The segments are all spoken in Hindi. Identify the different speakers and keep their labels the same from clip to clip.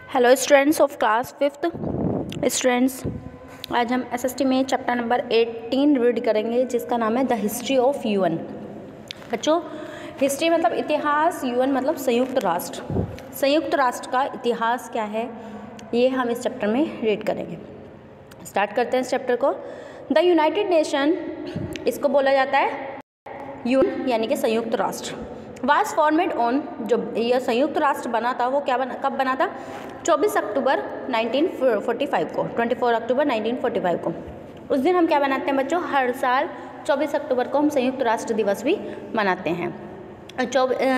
Speaker 1: Hello students of class fifth students, आज हम एसएसटी में चैप्टर नंबर 18 रीड करेंगे जिसका नाम है द हिस्ट्री ऑफ यूएन। बच्चों, हिस्ट्री मतलब इतिहास, यूएन मतलब संयुक्त राष्ट्र। संयुक्त राष्ट्र का इतिहास क्या है ये हम इस चैप्टर में रीड करेंगे। स्टार्ट करते हैं इस चैप्टर को। द यूनाइटेड नेशन, इसको बोला जाता है यूएन यानी कि संयुक्त राष्ट्र। वाज फॉर्मेड ऑन, जो यह संयुक्त राष्ट्र बना था वो कब बना था? 24 अक्टूबर 1945 को, 24 अक्टूबर 1945 को। उस दिन हम क्या बनाते हैं बच्चों? हर साल 24 अक्टूबर को हम संयुक्त राष्ट्र दिवस भी मनाते हैं।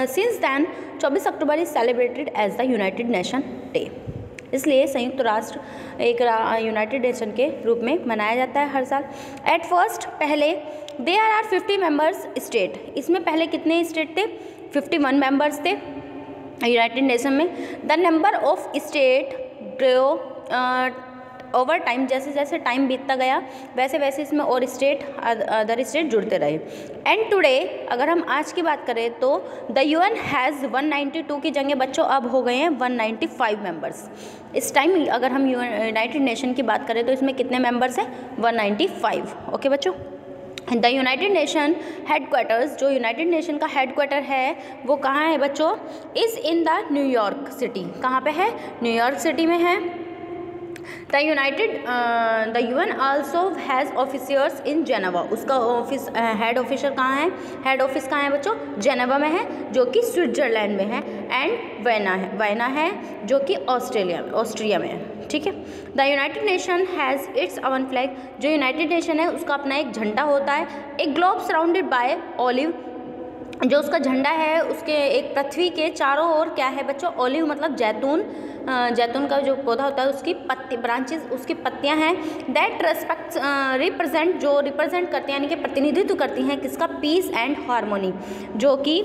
Speaker 1: Since then 24 October is celebrated as the United Nation day. इसलिए संयुक्त राष्ट्र एक यूनाइटेड नेशन के रूप में मनाया जाता है हर साल। एट फर्स्ट, पहले देयर आर 50 मेंबर्स स्टेट। इसमें पहले कितने स्टेट थे? 51 मेंबर्स थे यूनाइटेड नेशन में। The number of state grow over time, जैसे जैसे टाइम बीतता गया वैसे वैसे इसमें और स्टेट, अदर स्टेट जुड़ते रहे। एंड टुडे, अगर हम आज की बात करें तो द यूएन हैज़ 192 की जगह बच्चों अब हो गए हैं 195 मेंबर्स। इस टाइम अगर हम यूनाइटेड नेशन की बात करें तो इसमें कितने मेंबर्स हैं? 195। ओके बच्चों। द यूनाइटेड नेशन हेडक्वार्टर्स, जो यूनाइटेड नेशन का हेडक्वार्टर है वो कहाँ है बच्चों? Is in the New York city. कहाँ पे है? न्यूयॉर्क सिटी में है। The UN also has officers in Geneva. उसका ऑफिस, हेड ऑफिसर कहाँ है? हेड ऑफिस कहाँ है बच्चों? जेनेवा में है, जो कि स्विट्जरलैंड में है। एंड वायना है जो कि ऑस्ट्रिया में है। ठीक है। The United nation has its oven flag. जो यूनाइटेड नेशन है उसका अपना एक झंडा होता है। एक ग्लोब सराउंडेड बाय ऑलिव, जो उसका झंडा है उसके एक पृथ्वी के चारों ओर क्या है बच्चों? ऑलिव मतलब जैतून, जैतून का जो पौधा होता है उसकी पत्ती, ब्रांचेस, उसकी पत्तियां हैं। दैट रिप्रेजेंट, जो रिप्रेजेंट करती हैं यानी कि प्रतिनिधित्व करती हैं किसका? पीस एंड हार्मोनी, जो कि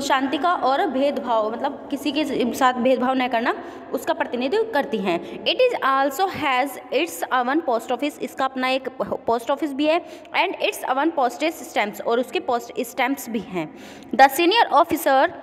Speaker 1: शांति का और भेदभाव, मतलब किसी के साथ भेदभाव न करना, उसका प्रतिनिधित्व करती हैं। It is also has its own post office. इसका अपना एक पोस्ट ऑफिस भी है। And its own postage stamps, और उसके पोस्ट स्टैम्प्स भी हैं। The senior officer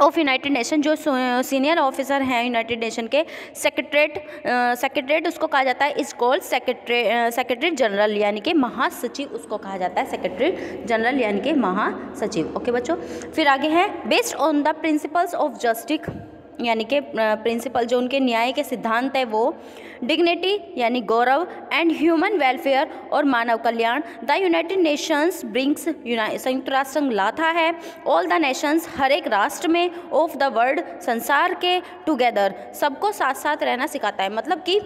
Speaker 1: of United Nation, जो सीनियर ऑफिसर हैं यूनाइटेड नेशन के, सेक्रेटरीट उसको कहा जाता है। इज कॉल्ड सेक्रेटरी जनरल, यानी कि महासचिव उसको कहा जाता है। सेक्रेटरी जनरल यानी कि महासचिव। ओके बच्चों, फिर आगे है based on the principles of justice, यानी कि प्रिंसिपल जो उनके न्याय के सिद्धांत है वो, डिग्निटी यानी गौरव, एंड ह्यूमन वेलफेयर और मानव कल्याण। द यूनाइटेड नेशंस ब्रिंग्स, संयुक्त राष्ट्र संघ लाता है ऑल द नेशंस, हर एक राष्ट्र में, ऑफ द वर्ल्ड, संसार के, टुगेदर, सबको साथ साथ रहना सिखाता है। मतलब कि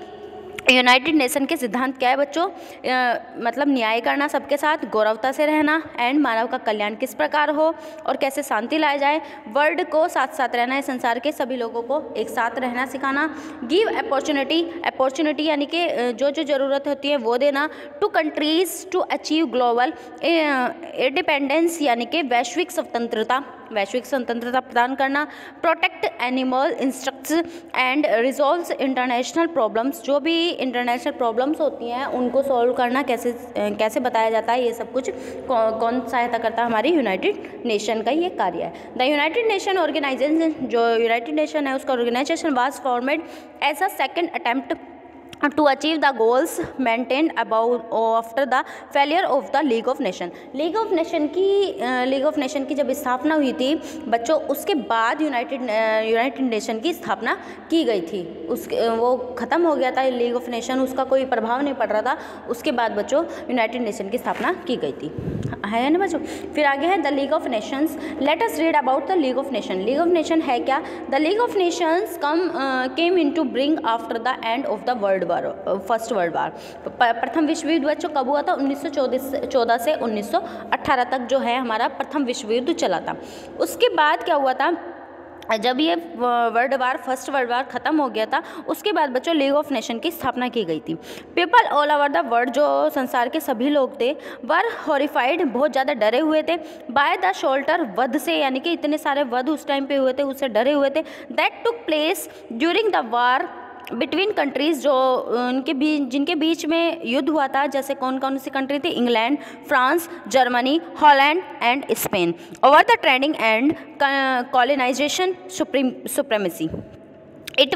Speaker 1: यूनाइटेड नेशन के सिद्धांत क्या है बच्चों? मतलब न्याय करना सबके साथ, गौरवता से रहना, एंड मानव का कल्याण किस प्रकार हो और कैसे शांति लाया जाए, वर्ल्ड को साथ साथ रहना है, संसार के सभी लोगों को एक साथ रहना सिखाना। गिव अपॉर्चुनिटी यानी कि जो जो ज़रूरत होती है वो देना। To countries to achieve global independence, यानी कि वैश्विक स्वतंत्रता प्रदान करना। Protect animal instructs and resolves international problems, जो भी इंटरनेशनल प्रॉब्लम्स होती हैं उनको सॉल्व करना कैसे बताया जाता है, ये सब कुछ कौन सहायता करता है? हमारी यूनाइटेड नेशन का ये कार्य है। द यूनाइटेड नेशन ऑर्गेनाइजेशन, जो यूनाइटेड नेशन है उसका organisation was formed as a second attempt to achieve the goals maintained about after the failure of the League of Nation। League of nation की जब स्थापना हुई थी बच्चों, उसके बाद यूनाइटेड नेशन की स्थापना की गई थी। उसके वो ख़त्म हो गया था लीग ऑफ नेशन, उसका कोई प्रभाव नहीं पड़ रहा था। उसके बाद बच्चों यूनाइटेड नेशन की स्थापना की गई थी, है ना बच्चों। फिर आगे है the league of nations. Let us read about the league of nation. League of nation है क्या? The league of nations came in to bring after the end of the first world war. प्रथम विश्व युद्ध बच्चों कब हुआ था? 1914 से 1918 तक जो है हमारा प्रथम विश्व युद्ध चला था। उसके बाद क्या हुआ था? जब ये फर्स्ट वर्ल्ड वार ख़त्म हो गया था उसके बाद बच्चों लीग ऑफ नेशन की स्थापना की गई थी। People all over the world, जो संसार के सभी लोग थे, वर हॉरिफाइड, बहुत ज़्यादा डरे हुए थे, बाय द शोल्टर, वध से, यानी कि इतने सारे वध उस टाइम पे हुए थे, उससे डरे हुए थे। That took place during the war between countries, जो जिनके बीच में युद्ध हुआ था, जैसे कौन कौन सी कंट्री थी? England, France, Germany, Holland and Spain. Over the trading and colonisation supremacy. It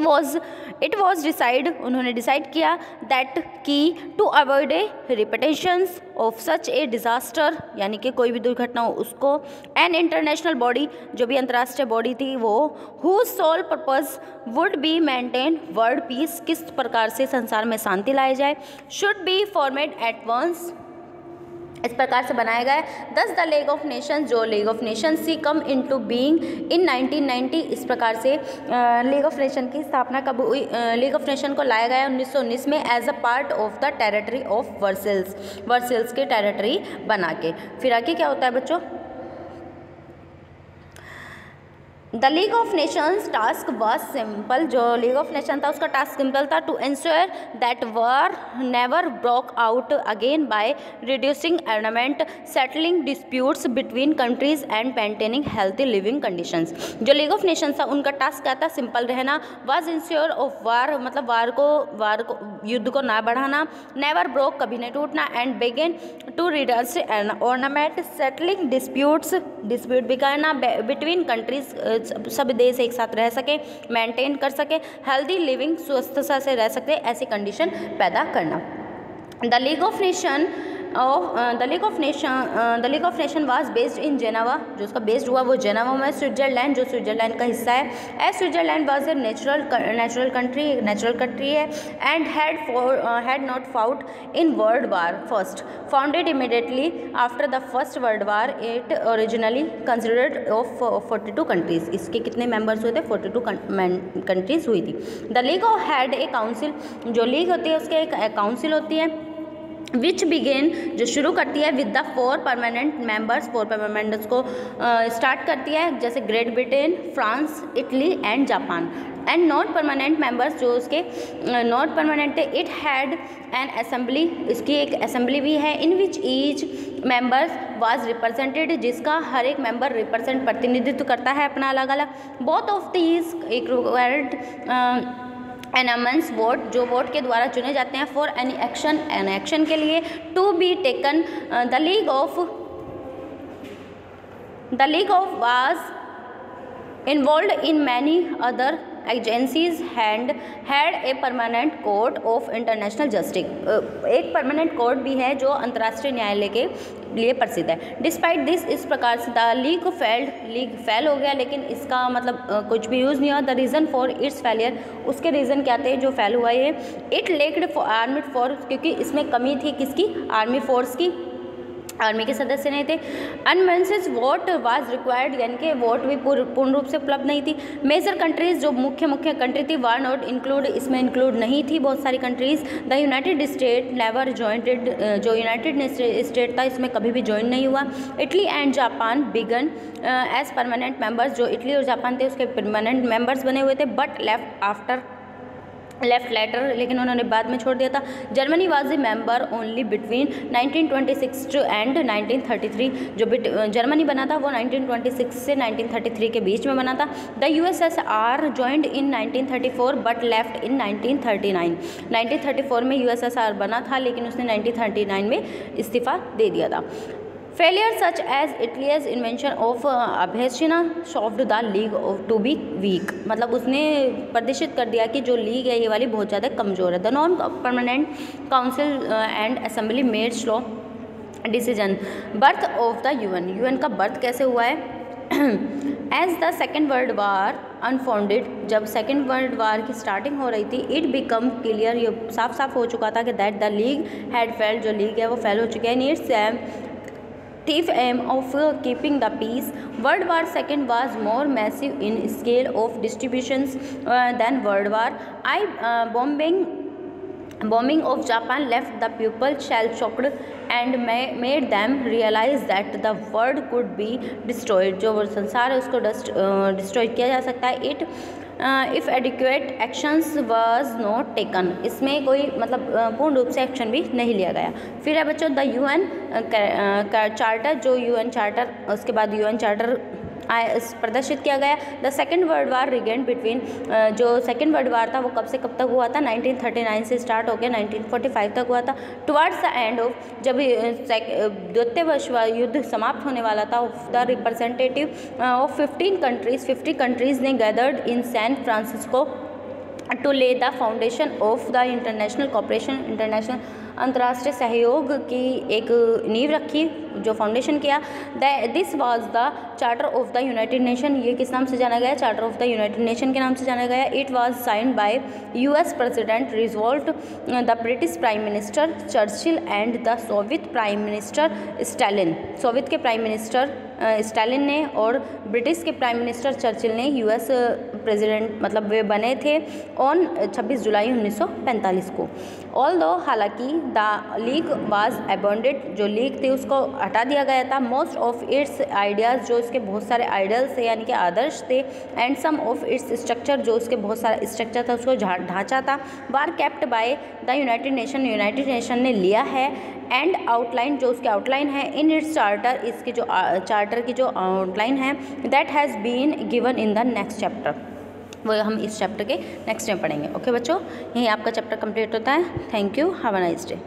Speaker 1: was decide, उन्होंने डिसाइड किया दैट कि to avoid a repetitions of such a disaster, यानी कि कोई भी दुर्घटना हो उसको, एन इंटरनेशनल बॉडी, जो भी अंतर्राष्ट्रीय बॉडी थी वो, whose sole purpose would be maintain world peace, किस प्रकार से संसार में शांति लाई जाए, should be formed at once, इस प्रकार से बनाया गया है। Thus the league of nations, जो league of nations see come into being in 1990, इस प्रकार से लीग ऑफ नेशन की स्थापना कब हुई, लीग ऑफ नेशन को लाया गया 1919 में as a part of the territory of Versailles के टेरिटरी बना के। फिर आगे क्या होता है बच्चों, the league of nations task was simple, जो लीग ऑफ नेशन था उसका टास्क सिंपल था, to ensure that war never broke out again by reducing armament, settling disputes between countries and maintaining healthy living conditions. जो लीग ऑफ नेशंस था उनका टास्क क्या था, सिंपल रहना, वॉज इंश्योर ऑफ वार, मतलब वार को युद्ध को ना बढ़ाना, नेवर ब्रोक, कभी नहीं टूटना, and begin to reduce ornament, settling dispute भी करना बिटवीन कंट्रीज, सब देश एक साथ रह सके, मेंटेन कर सके हेल्दी लिविंग, स्वस्थता से रह सकते, ऐसी कंडीशन पैदा करना। The league of nation was based in Geneva, जो उसका बेस्ड हुआ वो जेनेवा में, स्विट्जरलैंड, जो स्विट्जरलैंड का हिस्सा है, as Switzerland was a natural country है, and had not fought in world war first, founded immediately after the first world war, it originally considered of 42 countries, इसके कितने मेंबर्स हुए थे, 42 कंट्रीज हुई थी। The league had a council, जो लीग होती है उसके एक काउंसिल होती है, विच बिगेन, जो शुरू करती है with the 4 permanent members, 4 permanent members को स्टार्ट करती है, जैसे Great Britain, France, Italy and Japan, and not permanent members, जो उसके नॉट परमानेंट है, इट हैड एन असेंबली, इसकी एक असेंबली भी है, in which each members was represented, जिसका हर एक मेंबर प्रतिनिधित्व करता है अपना अलग अलग, बोथ ऑफ दीज एक रिक्वायर्ड एनामेंस वोट, जो वोट के द्वारा चुने जाते हैं, फॉर एनी एक्शन के लिए, to be taken, the league of was involve in many other agencies had a permanent court of international justice, एक परमानेंट कोर्ट भी है जो अंतर्राष्ट्रीय न्यायालय के लिए प्रसिद्ध है। डिस्पाइट दिस, इस प्रकार से द लीग फेल हो गया, लेकिन इसका मतलब कुछ भी यूज़ नहीं हुआ। The reason for its failure, उसके रीज़न क्या थे जो फेल हुआ ये, इट लेक्ड आर्मी फोर्स, क्योंकि इसमें कमी थी किसकी, आर्मी फोर्स की, आर्मी के सदस्य नहीं थे। अनबैलेंस्ड वोट वाज रिक्वायर्ड, यानी कि वोट भी पूर्ण रूप से उपलब्ध नहीं थी। मेजर कंट्रीज, जो मुख्य कंट्री थी, वार नॉट इंक्लूड, इसमें इंक्लूड नहीं थी बहुत सारी countries. The United State never jointed, जो यूनाइटेड स्टेट था इसमें कभी भी ज्वाइन नहीं हुआ। Italy and Japan began as permanent members, जो इटली और जापान थे उसके परमानेंट मेंबर्स बने हुए थे, बट लेफ्ट लेटर, लेकिन उन्होंने बाद में छोड़ दिया था। Germany was a member only between 1926 and 1933, जो जर्मनी बना था वो 1926 से 1933 के बीच में बना था। The USSR joined in 1934 but left in 1939, 1934 में USSR बना था लेकिन उसने 1939 में इस्तीफा दे दिया था। Failure such as Italy's invention of अभ्यर्चना soft the league to be weak, मतलब उसने प्रदर्शित कर दिया कि जो लीग है ये वाली बहुत ज़्यादा कमज़ोर है। The non permanent council and assembly made slow decision. Birth of the UN का बर्थ कैसे हुआ है, as the second world war unfounded, जब सेकेंड वर्ल्ड वार की स्टार्टिंग हो रही थी, इट बिकम क्लियर, ये साफ हो चुका था कि that the league had failed, जो लीग है वो फेल हो चुकी है। Needs chief aim of keeping the peace. World War II was more massive in scale of distributions than World War I. Bombing of Japan left the people shell-shocked and made them realize that the world could be destroyed. जो संसार है उसको डिस्ट्रॉय किया जा सकता है। If adequate actions was not taken, इसमें कोई मतलब पूर्ण रूप से एक्शन भी नहीं लिया गया। फिर है बच्चों द UN चार्टर, जो UN चार्टर, उसके बाद UN चार्टर प्रदर्शित किया गया। The second world war regained between, जो सेकेंड वर्ल्ड वार था वो कब से कब तक हुआ था, 1939 से स्टार्ट हो गया, 1945 तक हुआ था। टुवर्ड्स द एंड ऑफ, जब द्वितीय विश्व युद्ध समाप्त होने वाला था, द रिप्रेजेंटेटिव ऑफ 50 कंट्रीज़ ने gathered in San Francisco to lay the foundation of the international cooperation, international अंतर्राष्ट्रीय सहयोग की एक नींव रखी, जो फाउंडेशन किया। This was the charter of the United Nation, ये किस नाम से जाना गया? Charter of the United Nation के नाम से जाना गया। It was signed by US president Roosevelt, the British prime minister Churchill and the Soviet prime minister Stalin. Soviet के प्राइम मिनिस्टर स्टालिन ने और ब्रिटिश के प्राइम मिनिस्टर चर्चिल ने US प्रेसिडेंट मतलब वे बने थे ऑन 26 जुलाई 1945 को। ऑल्दो हालांकि द लीग वाज अबॉन्डेड, जो लीग थे उसको हटा दिया गया था। मोस्ट ऑफ इट्स आइडियाज़, जो इसके बहुत सारे आइडियल्स थे यानी कि आदर्श थे, and some of its structure, जो इसके बहुत सारा स्ट्रक्चर था उसको ढांचा था, was kept by the United Nation, United Nation ने लिया है। एंड आउटलाइन, जो उसके आउटलाइन है, इन इट्स चार्टर, इसकी जो चार्टर की जो आउटलाइन है, that has been given in the next chapter, वो हम इस चैप्टर के नेक्स्ट में पढ़ेंगे। ओके बच्चों, यही आपका चैप्टर कंप्लीट होता है। Thank you, have a nice day.